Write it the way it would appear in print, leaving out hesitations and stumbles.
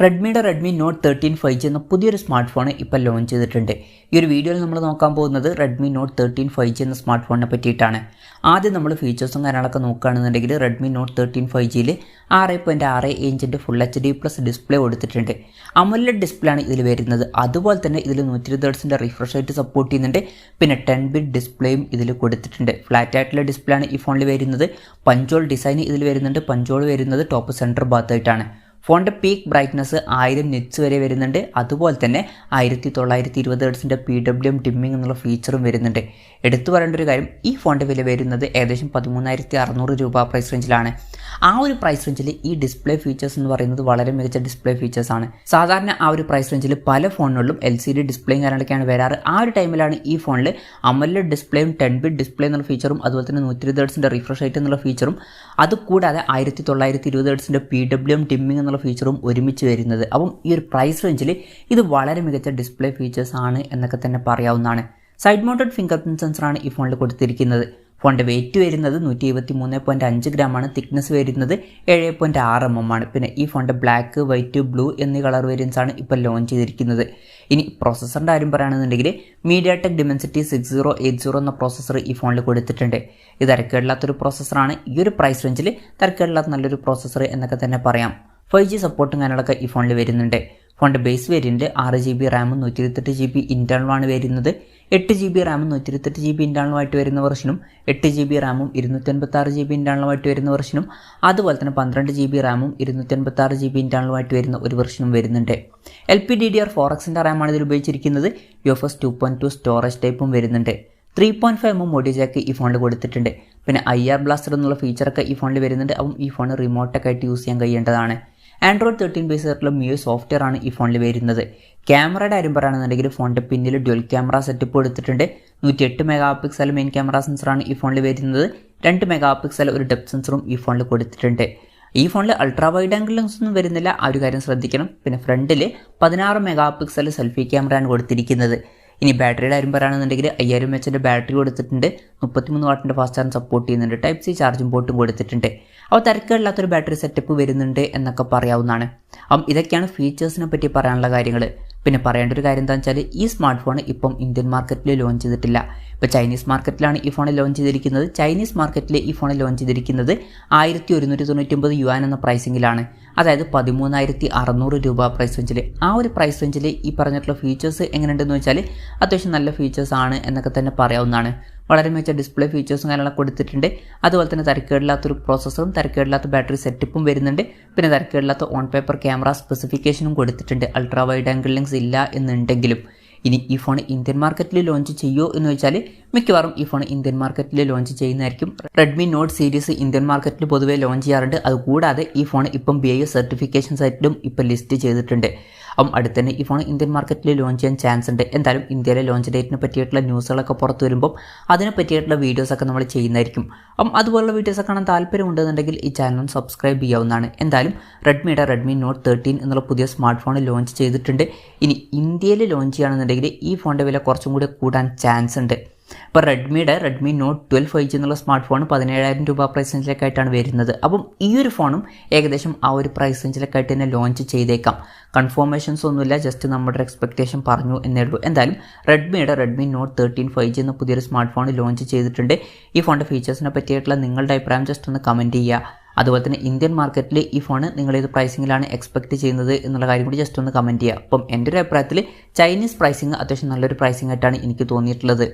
റെഡ്മിയുടെ Redmi not 13 5G എന്ന പുതിയൊരു smart phone ഇപ്പോൾ ലോഞ്ച് ചെയ്തിട്ടുണ്ട്. ഈ ഒരു വീഡിയോയിൽ നമ്മൾ നോക്കാൻ പോകുന്നത് റെഡ്മി നോട്ട് 13 5G എന്ന സ്മാർട്ട് ഫോണിനെ പറ്റിയിട്ടാണ്. ആദ്യം നമ്മൾ ഫീച്ചേഴ്സും കാര്യങ്ങളൊക്കെ നോക്കുകയാണെന്നുണ്ടെങ്കിൽ റെഡ്മി നോട്ട് 13 5Gയിൽ 6.6 ഇഞ്ചിൻ്റെ ഫുൾ HD+ ഡിസ്പ്ലേ കൊടുത്തിട്ടുണ്ട്. amoled ഡിസ്പ്ലേ ആണ് ഇതിൽ വരുന്നത്. അതുപോലെ തന്നെ ഇതിൽ 120 Hz റിഫ്രഷ് റേറ്റ് സപ്പോർട്ട് ചെയ്യുന്നുണ്ട്. പിന്നെ 10-bit ഡിസ്പ്ലേയും ഇതിൽ കൊടുത്തിട്ടുണ്ട്. ഫ്ലാറ്റ് ആയിട്ടുള്ള ഡിസ്പ്ലേ ആണ് ഈ ഫോണിൽ വരുന്നത്. പഞ്ചോൾ ഡിസൈൻ ഇതിൽ വരുന്നുണ്ട്. പഞ്ചോൾ വരുന്നത് ടോപ്പ് സെൻറ്റർ ഭാഗത്തായിട്ടാണ്. ഫോണിൻ്റെ പീക്ക് ബ്രൈറ്റ്നസ് 1000 നിറ്റ്സ് വരെ വരുന്നുണ്ട്. അതുപോലെ തന്നെ 1920 Hz PWM ഡിമ്മിങ് എന്നുള്ള ഫീച്ചറും വരുന്നുണ്ട്. എടുത്തു പറയേണ്ട ഒരു കാര്യം, ഈ ഫോണിൻ്റെ വില വരുന്നത് ഏകദേശം 13,600 രൂപ പ്രൈസ് റേഞ്ചിലാണ്. ആ ഒരു പ്രൈസ് റേഞ്ചിൽ ഈ ഡിസ്പ്ലേ ഫീച്ചേഴ്സ് എന്ന് പറയുന്നത് വളരെ മികച്ച ഡിസ്പ്ലേ ഫീച്ചേഴ്സാണ്. സാധാരണ ആ ഒരു പ്രൈസ് റേഞ്ചിൽ പല ഫോണുകളിലും LCD ഡിസ്പ്ലേയും കാര്യങ്ങളൊക്കെയാണ് വരാറ്. ആ ഒരു ടൈമിലാണ് ഈ ഫോണിൽ AMOLED ഡിസ്പ്ലേയും 10-bit ഡിസ്പ്ലേ എന്നുള്ള ഫീച്ചറും അതുപോലെ തന്നെ 120 Hz റിഫ്രഷ് റേറ്റ് എന്നുള്ള ഫീച്ചറും അതുകൂടാതെ 1920 Hz PWM ഡിമ്മിങ് എന്നുള്ള ഫീച്ചറും ഒരുമിച്ച് വരുന്നത്. അപ്പം ഈ ഒരു പ്രൈസ് റേഞ്ചിൽ ഇത് വളരെ മികച്ച ഡിസ്പ്ലേ ഫീച്ചേഴ്സ് ആണ് എന്നൊക്കെ തന്നെ പറയാവുന്നതാണ്. സൈഡ് മൗണ്ടഡ് ഫിംഗർ പ്രിന്റ് സെൻസറാണ് ഈ ഫോണിൽ കൊടുത്തിരിക്കുന്നത്. ഫോണിൻ്റെ വെയിറ്റ് വരുന്നത് 123.5 ഗ്രാമാണ്. തിക്നെസ് വരുന്നത് 7.6 mm ആണ്. പിന്നെ ഈ ഫോണിൻ്റെ ബ്ലാക്ക്, വൈറ്റ്, ബ്ലൂ എന്നീ കളർ വേരിയൻസ് ആണ് ഇപ്പോൾ ലോഞ്ച് ചെയ്തിരിക്കുന്നത്. ഇനി പ്രോസസ്സറിൻ്റെ കാര്യം പറയുകയാണെന്നുണ്ടെങ്കിൽ mediatek dimensity 6080 എന്ന പ്രോസസ്സർ ഈ ഫോണിൽ കൊടുത്തിട്ടുണ്ട്. ഇത് തരക്കേടില്ലാത്തൊരു പ്രോസസ്സറാണ്. ഈ ഒരു പ്രൈസ് റേഞ്ചിൽ തരക്കേടില്ലാത്ത നല്ലൊരു പ്രോസസ്സർ എന്നൊക്കെ തന്നെ പറയാം. 5G സപ്പോർട്ടും കാര്യങ്ങളൊക്കെ ഈ ഫോണിൽ വരുന്നുണ്ട്. ഫോണിൻ്റെ ബേസ് വേരിയൻറ്റ് 6GB റാമും 128GB ഇൻറ്റേർണലുമാണ് വരുന്നത്. 8GB റാമും 128GB ഇൻറ്റേർണലുമായിട്ട് വരുന്ന വെർഷനും 8GB റാമും 256GB ഇൻറ്റേർണലുമായിട്ട് വരുന്ന വെർഷനും അതുപോലെ തന്നെ 12GB റാമും 256GB ഇൻറ്റേർണലുമായിട്ട് വരുന്ന ഒരു വെർഷനും വരുന്നുണ്ട്. LPDDR4Xൻ്റെ റാമാണ് ഇതിൽ ഉപയോഗിച്ചിരിക്കുന്നത്. UFS 2.2 സ്റ്റോറേജ് ടൈപ്പും വരുന്നുണ്ട്. 3.5 mm ഓഡിയോ ജാക്ക് ഈ ഫോണിൽ കൊടുത്തിട്ടുണ്ട്. പിന്നെ IR ബ്ലാസ്റ്റർ എന്നുള്ള ഫീച്ചറൊക്കെ ഈ ഫോണിൽ വരുന്നുണ്ട്. അപ്പം ഈ ഫോൺ റിമോട്ടൊക്കെ ആയിട്ട് യൂസ് ചെയ്യാൻ കഴിയേണ്ടതാണ്. Android 13 ബേസ് ആയിട്ടുള്ള MIUI സോഫ്റ്റ്വെയർ ആണ് ഈ ഫോണിൽ വരുന്നത്. ക്യാമറയുടെ കാര്യം പറയുകയാണെന്നുണ്ടെങ്കിൽ ഫോണിൻ്റെ പിന്നിൽ ഡ്യുവൽ ക്യാമറ സെറ്റപ്പ് കൊടുത്തിട്ടുണ്ട്. 108 MP മെയിൻ ക്യാമറ സെൻസറാണ് ഈ ഫോണിൽ വരുന്നത്. 2 MP ഒരു ഡെപ്ത് സെൻസറും ഈ ഫോണിൽ കൊടുത്തിട്ടുണ്ട്. ഈ ഫോണിൽ അൾട്രാ വൈഡ് ആംഗിൾ ലെൻസ് ഒന്നും വരുന്നില്ല, ആ ഒരു കാര്യം ശ്രദ്ധിക്കണം. പിന്നെ ഫ്രണ്ടിൽ 16 MP സെൽഫി ക്യാമറയാണ് കൊടുത്തിരിക്കുന്നത്. ഇനി ബാറ്ററിയുടെ കാര്യം പറയുകയാണെന്നുണ്ടെങ്കിൽ 5000 mAh ബാറ്ററി കൊടുത്തിട്ടുണ്ട്. 33 വാട്ടിൻ്റെ ഫാസ്റ്റ് ചാർജ് സപ്പോർട്ട് ചെയ്യുന്നുണ്ട്. Type-C ചാർജിംഗ് പോർട്ടും കൊടുത്തിട്ടുണ്ട്. അപ്പോൾ തിരക്കേടില്ലാത്തൊരു ബാറ്ററി സെറ്റപ്പ് വരുന്നുണ്ട് എന്നൊക്കെ പറയാവുന്നതാണ്. അപ്പം ഇതൊക്കെയാണ് ഫീച്ചേഴ്സിനെ പറ്റി പറയാനുള്ള കാര്യങ്ങൾ. പിന്നെ പറയേണ്ട ഒരു കാര്യം എന്താണെന്ന് വെച്ചാൽ ഈ സ്മാർട്ട് ഫോൺ ഇപ്പം ഇന്ത്യൻ മാർക്കറ്റിൽ ലോഞ്ച് ചെയ്തിട്ടില്ല. ഇപ്പോൾ ചൈനീസ് മാർക്കറ്റിലാണ് ഈ ഫോൺ ലോഞ്ച് ചെയ്തിരിക്കുന്നത്. ചൈനീസ് മാർക്കറ്റിൽ ഈ ഫോൺ ലോഞ്ച് ചെയ്തിരിക്കുന്നത് 1199 യുവാൻ എന്ന പ്രൈസിങ്ങിലാണ്. അതായത് 13,600 രൂപ പ്രൈസ് റേഞ്ചിൽ. ആ ഒരു പ്രൈസ് റേഞ്ചിൽ ഈ പറഞ്ഞിട്ടുള്ള ഫീച്ചേഴ്സ് എങ്ങനെയുണ്ടെന്ന് വെച്ചാൽ അത്യാവശ്യം നല്ല ഫീച്ചേഴ്സ് ആണ് എന്നൊക്കെ തന്നെ പറയാവുന്നതാണ്. വളരെ മികച്ച ഡിസ്പ്ലേ ഫീച്ചേഴ്സും കാര്യങ്ങളൊക്കെ കൊടുത്തിട്ടുണ്ട്. അതുപോലെ തന്നെ തരക്കേടില്ലാത്തൊരു പ്രോസസ്സറും തരക്കേടില്ലാത്ത ബാറ്ററി സെറ്റപ്പും വരുന്നുണ്ട്. പിന്നെ തരക്കേടില്ലാത്ത ഓൺ പേപ്പർ ക്യാമറ സ്പെസിഫിക്കേഷനും കൊടുത്തിട്ടുണ്ട്. അൾട്രാ വൈഡ് ആംഗിൾ ലെൻസ് ഇല്ല എന്നുണ്ടെങ്കിലും. ഇനി ഈ ഫോൺ ഇന്ത്യൻ മാർക്കറ്റിൽ ലോഞ്ച് ചെയ്യുമോ എന്ന് വെച്ചാൽ മിക്കവാറും ഈ ഫോൺ ഇന്ത്യൻ മാർക്കറ്റിൽ ലോഞ്ച് ചെയ്യുന്നതായിരിക്കും. റെഡ്മി നോട്ട് സീരീസ് ഇന്ത്യൻ മാർക്കറ്റിൽ പൊതുവേ ലോഞ്ച് ചെയ്യാറുണ്ട്. അതുകൂടാതെ ഈ ഫോൺ ഇപ്പം BIS സർട്ടിഫിക്കേഷൻ സൈറ്റിലും ഇപ്പം ലിസ്റ്റ് ചെയ്തിട്ടുണ്ട്. അപ്പം അടുത്ത് തന്നെ ഈ ഫോൺ ഇന്ത്യൻ മാർക്കറ്റിൽ ലോഞ്ച് ചെയ്യാൻ ചാൻസ് ഉണ്ട്. എന്തായാലും ഇന്ത്യയിലെ ലോഞ്ച് ഡേറ്റിനെ പറ്റിയിട്ടുള്ള ന്യൂസുകളൊക്കെ പുറത്ത് വരുമ്പോൾ അതിനെ പറ്റിയിട്ടുള്ള വീഡിയോസൊക്കെ നമ്മൾ ചെയ്യുന്നതായിരിക്കും. അപ്പം അതുപോലുള്ള വീഡിയോസൊക്കെ കാണാൻ താല്പര്യമുണ്ടെന്നുണ്ടെങ്കിൽ ഈ ചാനൽ സബ്സ്ക്രൈബ് ചെയ്യാവുന്നതാണ്. എന്തായാലും റെഡ്മി നോട്ട് 13 എന്നുള്ള പുതിയ സ്മാർട്ട് ഫോൺ ലോഞ്ച് ചെയ്തിട്ടുണ്ട്. ഇനി ഇന്ത്യയിൽ ലോഞ്ച് ചെയ്യുകയാണെന്നുണ്ടെങ്കിൽ ഈ ഫോണിൻ്റെ വില കുറച്ചും കൂടി കൂടാൻ ചാൻസ് ഉണ്ട്. ഇപ്പോൾ റെഡ്മി നോട്ട് 12 5G എന്നുള്ള സ്മാർട്ട് ഫോൺ 17,000 രൂപ പ്രൈസ് റേഞ്ചിലേക്കായിട്ടാണ് വരുന്നത്. അപ്പം ഈ ഒരു ഫോണും ഏകദേശം ആ ഒരു പ്രൈസ് റേഞ്ചിലേക്കായിട്ട് തന്നെ ലോഞ്ച് ചെയ്തേക്കാം. കൺഫർമേഷൻസ് ഒന്നുമില്ല, ജസ്റ്റ് നമ്മുടെ എക്സ്പെക്റ്റേഷൻ പറഞ്ഞു എന്നേ ഉള്ളൂ. എന്തായാലും റെഡ്മി നോട്ട് 13 5G എന്ന പുതിയൊരു സ്മാർട്ട് ഫോൺ ലോഞ്ച് ചെയ്തിട്ടുണ്ട്. ഈ ഫോണിൻ്റെ ഫീച്ചേഴ്സിനെ പറ്റിയിട്ടുള്ള നിങ്ങളുടെ അഭിപ്രായം ജസ്റ്റ് ഒന്ന് കമൻറ്റ് ചെയ്യുക. അതുപോലെ തന്നെ ഇന്ത്യൻ മാർക്കറ്റിൽ ഈ ഫോൺ നിങ്ങൾ ഏത് പ്രൈസിങ്ങിലാണ് എക്സ്പെക്റ്റ് ചെയ്യുന്നത് എന്നുള്ള കാര്യം കൂടി ജസ്റ്റ് ഒന്ന് കമൻറ്റ് ചെയ്യുക. അപ്പം എൻ്റെ ഒരു അഭിപ്രായത്തിൽ ചൈനീസ് പ്രൈസിങ് അത്യാവശ്യം നല്ലൊരു പ്രൈസിംഗ് ആയിട്ടാണ് എനിക്ക് തോന്നിയിട്ടുള്ളത്.